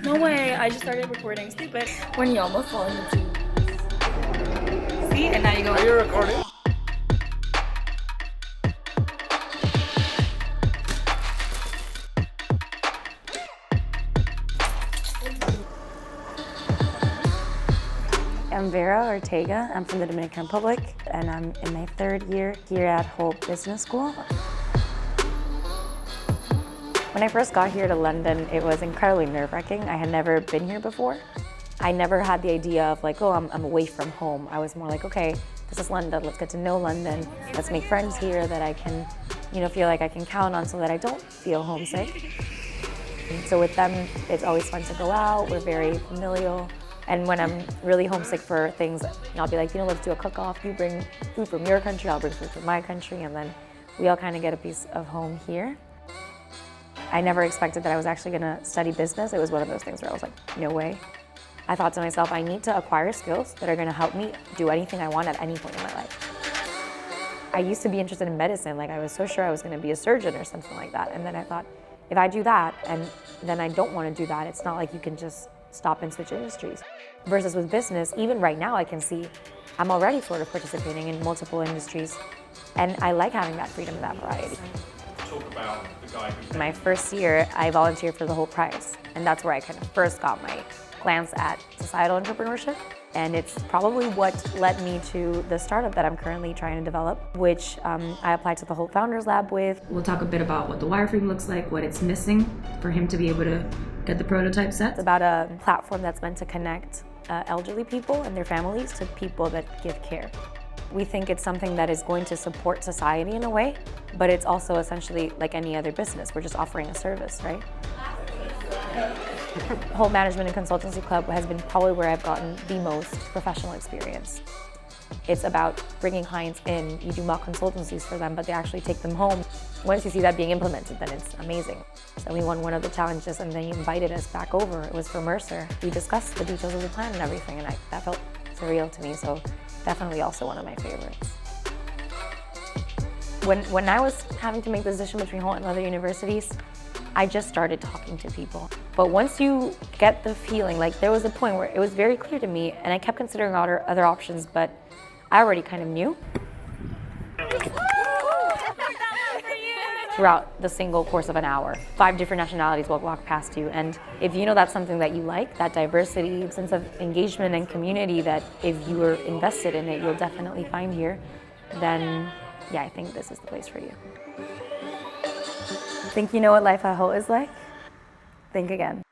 No way, I just started recording. Stupid. When you almost fall in the tube. See, and now you go. Are you recording? I'm Vera Ortega. I'm from the Dominican Republic, and I'm in my third year here at Hult Business School. When I first got here to London, it was incredibly nerve-wracking. I had never been here before. I never had the idea of like, oh, I'm away from home. I was more like, okay, this is London. Let's get to know London. Let's make friends here that I can, feel like I can count on so that I don't feel homesick. And so with them, it's always fun to go out. We're very familial. And when I'm really homesick for things, I'll be like, let's do a cook-off. You bring food from your country, I'll bring food from my country, and then we all kind of get a piece of home here. I never expected that I was actually gonna study business. It was one of those things where I was like, no way. I thought to myself, I need to acquire skills that are gonna help me do anything I want at any point in my life. I used to be interested in medicine. Like I was so sure I was gonna be a surgeon or something like that. And then I thought, if I do that, and then I don't wanna do that, it's not like you can just stop and switch industries. Versus with business, even right now I can see I'm already sort of participating in multiple industries, and I like having that freedom and that variety. Talk about the guy who... My first year, I volunteered for the Hult Prize, and that's where I kind of first got my glance at societal entrepreneurship. And it's probably what led me to the startup that I'm currently trying to develop, which I applied to the Hult Founders Lab with. We'll talk a bit about what the wireframe looks like, what it's missing for him to be able to get the prototype set. It's about a platform that's meant to connect elderly people and their families to people that give care. We think it's something that is going to support society in a way, but it's also essentially like any other business. We're just offering a service, right? Hult Management and Consultancy Club has been probably where I've gotten the most professional experience. It's about bringing clients in. You do mock consultancies for them, but they actually take them home. Once you see that being implemented, then it's amazing. So we won one of the challenges, and then he invited us back over. It was for Mercer. We discussed the details of the plan and everything, and that felt surreal to me, so definitely also one of my favorites. When I was having to make the decision between Hult and other universities, I just started talking to people. But once you get the feeling, like there was a point where it was very clear to me, and I kept considering other options, but I already kind of knew. Throughout the single course of an hour, 5 different nationalities will walk past you, and if you know that's something that you like, that diversity, sense of engagement and community that if you are invested in it, you'll definitely find here, then yeah, I think this is the place for you. Think you know what life at Hult is like? Think again.